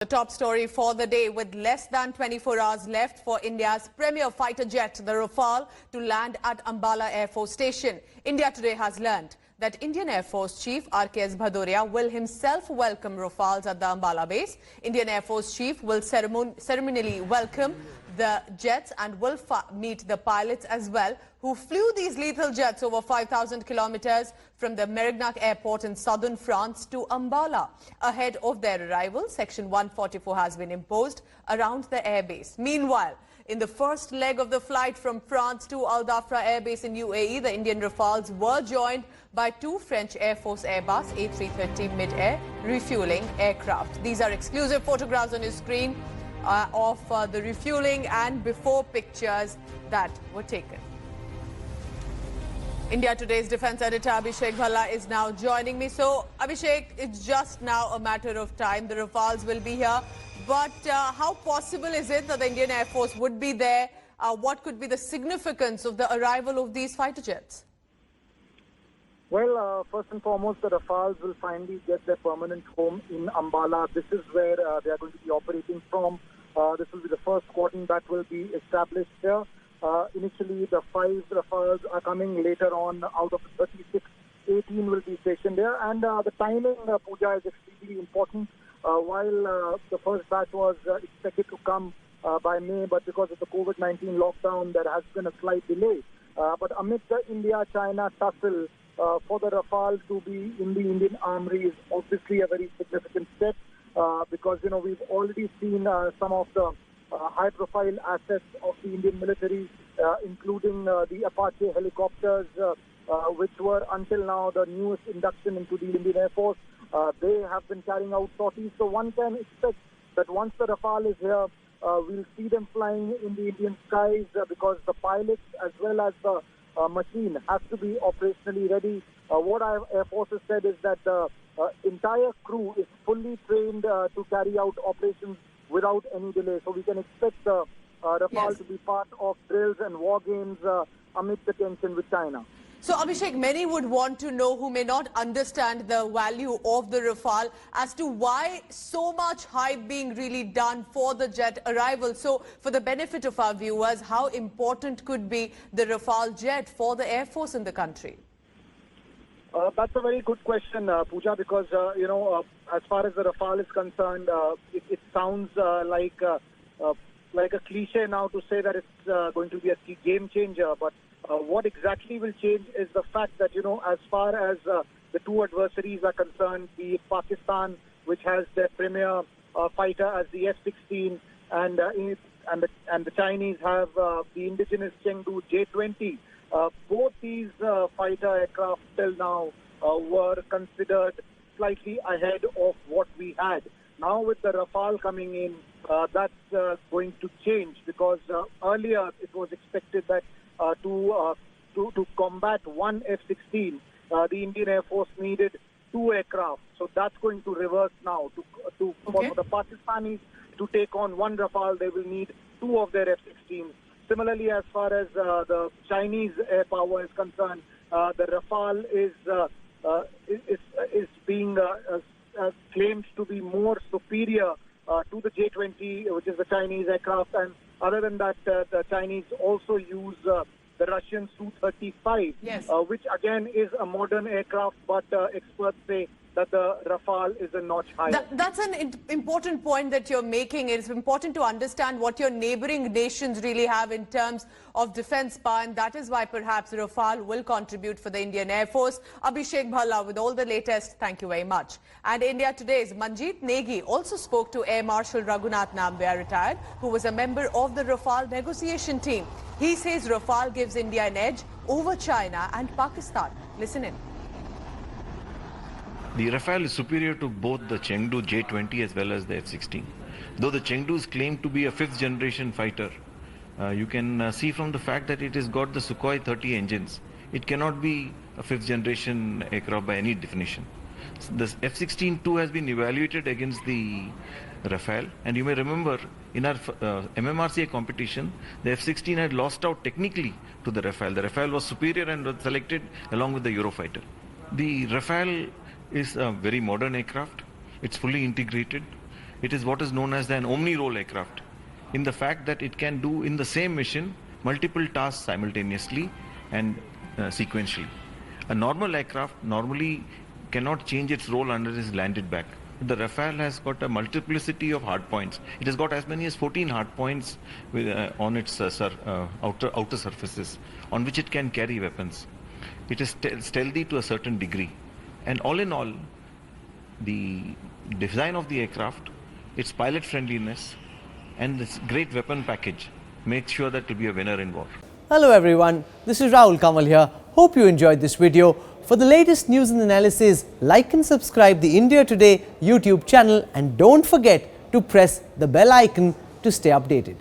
The top story for the day, with less than 24 hours left for India's premier fighter jet, the Rafale, to land at Ambala Air Force Station. India today has learnt that Indian Air Force Chief RKS Bhaduria will himself welcome Rafales at the Ambala base. Indian Air Force Chief will ceremonially welcome the jets and will meet the pilots as well, who flew these lethal jets over 5,000 kilometers from the Mérignac airport in southern France to Ambala. Ahead of their arrival, Section 144 has been imposed around the airbase. Meanwhile, in the first leg of the flight from France to Al Dhafra Air Base in UAE, the Indian Rafales were joined by two French Air Force Airbus A330 mid-air refueling aircraft. These are exclusive photographs on your screen of the refueling and before pictures that were taken. India Today's defense editor Abhishek Bhalla is now joining me. So, Abhishek, it's just now a matter of time. The Rafales will be here. But how possible is it that the Indian Air Force would be there? What could be the significance of the arrival of these fighter jets? Well, first and foremost, the Rafales will finally get their permanent home in Ambala. This is where they are going to be operating from. This will be the first squadron that will be established here. Initially, the 5 Rafales are coming later on. Out of the 36, 18 will be stationed there. And the timing, Pooja, is extremely important. While the first batch was expected to come by May, but because of the COVID-19 lockdown, there has been a slight delay. But amidst the India-China tussle, for the Rafale to be in the Indian Armory is obviously a very significant step because, you know, we've already seen some of the high-profile assets of the Indian military, including the Apache helicopters, which were until now the newest induction into the Indian Air Force. They have been carrying out sorties, so one can expect that once the Rafale is here, we'll see them flying in the Indian skies because the pilots as well as the machine has to be operationally ready. What our Air Force has said is that the entire crew is fully trained to carry out operations without any delay. So we can expect the Rafale to be part of drills and war games amid the tension with China. So, Abhishek, many would want to know, who may not understand the value of the Rafale, as to why so much hype being really done for the jet arrival. So, for the benefit of our viewers, how important could be the Rafale jet for the Air Force in the country? That's a very good question, Pooja, because, you know, as far as the Rafale is concerned, it sounds like a cliche now to say that it's going to be a game changer, but what exactly will change is the fact that, you know, as far as the two adversaries are concerned, be it Pakistan, which has their premier fighter as the F-16, and the Chinese have the indigenous Chengdu J-20. Both these fighter aircraft till now were considered slightly ahead of what we had. Now with the Rafale coming in, that's going to change, because earlier it was expected that to combat one F-16, the Indian Air Force needed 2 aircraft. So that's going to reverse now. For the Pakistanis to take on 1 Rafale, they will need 2 of their F-16s. Similarly, as far as the Chinese air power is concerned, the Rafale is being claimed to be more superior to the J-20, which is the Chinese aircraft. And other than that, the Chinese also use the Russian Su-35, which again is a modern aircraft, but experts say that the Rafale is a notch higher. That's an important point that you're making. It's important to understand what your neighboring nations really have in terms of defense power, and that is why perhaps Rafale will contribute for the Indian Air Force. Abhishek Bhalla with all the latest. Thank you very much. And India Today's Manjeet Negi also spoke to Air Marshal Raghunath Nambiar, retired, who was a member of the Rafale negotiation team. He says Rafale gives India an edge over China and Pakistan. Listen in. The Rafale is superior to both the Chengdu J-20 as well as the F-16. Though the Chengdu is claimed to be a 5th generation fighter, you can see from the fact that it has got the Sukhoi 30 engines. It cannot be a 5th generation aircraft by any definition. The F-16 too has been evaluated against the Rafale, and you may remember in our MMRCA competition, the F-16 had lost out technically to the Rafale. The Rafale was superior and was selected along with the Eurofighter. The Rafale is a very modern aircraft. It's fully integrated. It is what is known as an omni-role aircraft, in the fact that it can do in the same mission multiple tasks simultaneously and sequentially. A normal aircraft normally cannot change its role until it is landed back. The Rafale has got a multiplicity of hard points. It has got as many as 14 hard points on its outer surfaces on which it can carry weapons. It is stealthy to a certain degree. And all in all, the design of the aircraft, its pilot friendliness, and this great weapon package makes sure that it will be a winner in war. Hello everyone, this is Rahul Kamal here. Hope you enjoyed this video. For the latest news and analysis, like and subscribe the India Today YouTube channel and don't forget to press the bell icon to stay updated.